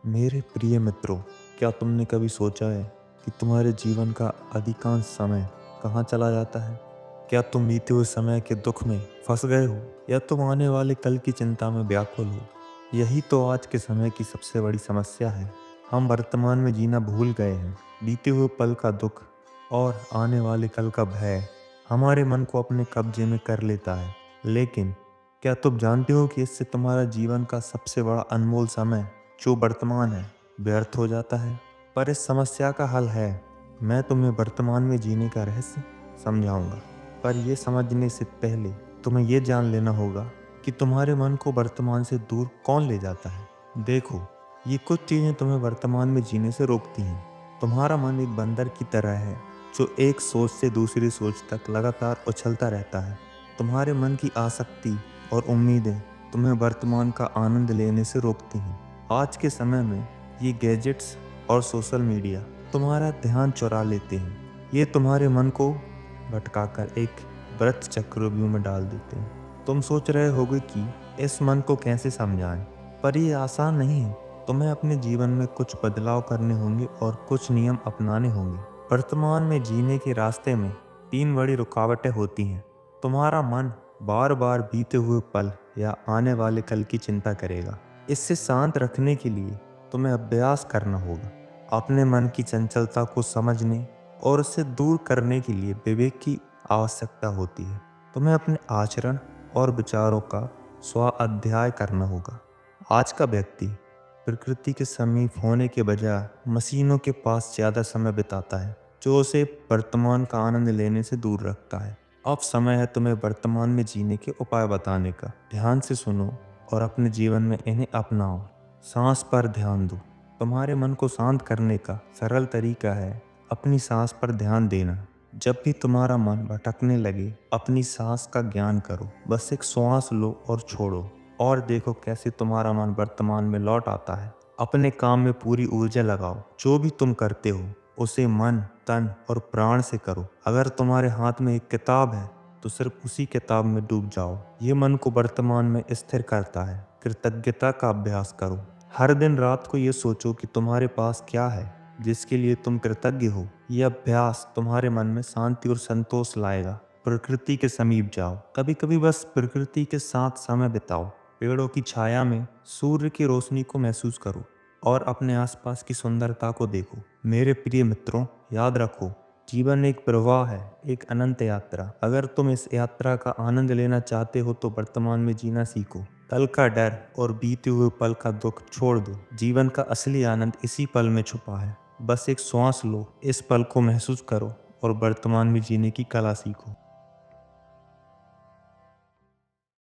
मेरे प्रिय मित्रों, क्या तुमने कभी सोचा है कि तुम्हारे जीवन का अधिकांश समय कहाँ चला जाता है? क्या तुम बीते हुए समय के दुख में फंस गए हो या तुम आने वाले कल की चिंता में व्याकुल हो? यही तो आज के समय की सबसे बड़ी समस्या है। हम वर्तमान में जीना भूल गए हैं। बीते हुए पल का दुख और आने वाले कल का भय हमारे मन को अपने कब्जे में कर लेता है। लेकिन क्या तुम जानते हो कि इससे तुम्हारा जीवन का सबसे बड़ा अनमोल समय जो वर्तमान है व्यर्थ हो जाता है? पर इस समस्या का हल है। मैं तुम्हें वर्तमान में जीने का रहस्य समझाऊंगा। पर यह समझने से पहले तुम्हें यह जान लेना होगा कि तुम्हारे मन को वर्तमान से दूर कौन ले जाता है। देखो, ये कुछ चीजें तुम्हें वर्तमान में जीने से रोकती हैं। तुम्हारा मन एक बंदर की तरह है जो एक सोच से दूसरी सोच तक लगातार उछलता रहता है। तुम्हारे मन की आसक्ति और उम्मीदें तुम्हें वर्तमान का आनंद लेने से रोकती हैं। आज के समय में ये गैजेट्स और सोशल मीडिया तुम्हारा ध्यान चुरा लेते हैं। ये तुम्हारे मन को भटकाकर एक व्रत चक्रव्यूह में डाल देते हैं। तुम सोच रहे होगे कि इस मन को कैसे समझाएं, पर ये आसान नहीं है। तुम्हें अपने जीवन में कुछ बदलाव करने होंगे और कुछ नियम अपनाने होंगे। वर्तमान में जीने के रास्ते में 3 बड़ी रुकावटें होती हैं। तुम्हारा मन बार बार बीते हुए पल या आने वाले कल की चिंता करेगा। इससे शांत रखने के लिए तुम्हें अभ्यास करना होगा। अपने मन की चंचलता को समझने और उससे दूर करने के लिए विवेक की आवश्यकता होती है। तुम्हें अपने आचरण और विचारों का स्व अध्ययन करना होगा। आज का व्यक्ति प्रकृति के समीप होने के बजाय मशीनों के पास ज़्यादा समय बिताता है, जो उसे वर्तमान का आनंद लेने से दूर रखता है। अब समय है तुम्हें वर्तमान में जीने के उपाय बताने का। ध्यान से सुनो और अपने जीवन में इन्हें अपनाओ। सांस पर ध्यान दो। तुम्हारे मन को शांत करने का सरल तरीका है अपनी सांस पर ध्यान देना। जब भी तुम्हारा मन भटकने लगे, अपनी सांस का ज्ञान करो। बस एक श्वास लो और छोड़ो, और देखो कैसे तुम्हारा मन वर्तमान में लौट आता है। अपने काम में पूरी ऊर्जा लगाओ। जो भी तुम करते हो उसे मन, तन और प्राण से करो। अगर तुम्हारे हाथ में एक किताब है तो सिर्फ उसी किताब में डूब जाओ। ये मन को वर्तमान में स्थिर करता है। कृतज्ञता का अभ्यास करो। हर दिन रात को ये सोचो कि तुम्हारे पास क्या है जिसके लिए तुम कृतज्ञ हो। यह अभ्यास तुम्हारे मन में शांति और संतोष लाएगा। प्रकृति के समीप जाओ। कभी कभी बस प्रकृति के साथ समय बिताओ। पेड़ों की छाया में सूर्य की रोशनी को महसूस करो और अपने आसपास की सुंदरता को देखो। मेरे प्रिय मित्रों, याद रखो, जीवन एक प्रवाह है, एक अनंत यात्रा। अगर तुम इस यात्रा का आनंद लेना चाहते हो तो वर्तमान में जीना सीखो। कल का डर और बीते हुए पल का दुख छोड़ दो। जीवन का असली आनंद इसी पल में छुपा है। बस एक श्वास लो, इस पल को महसूस करो और वर्तमान में जीने की कला सीखो।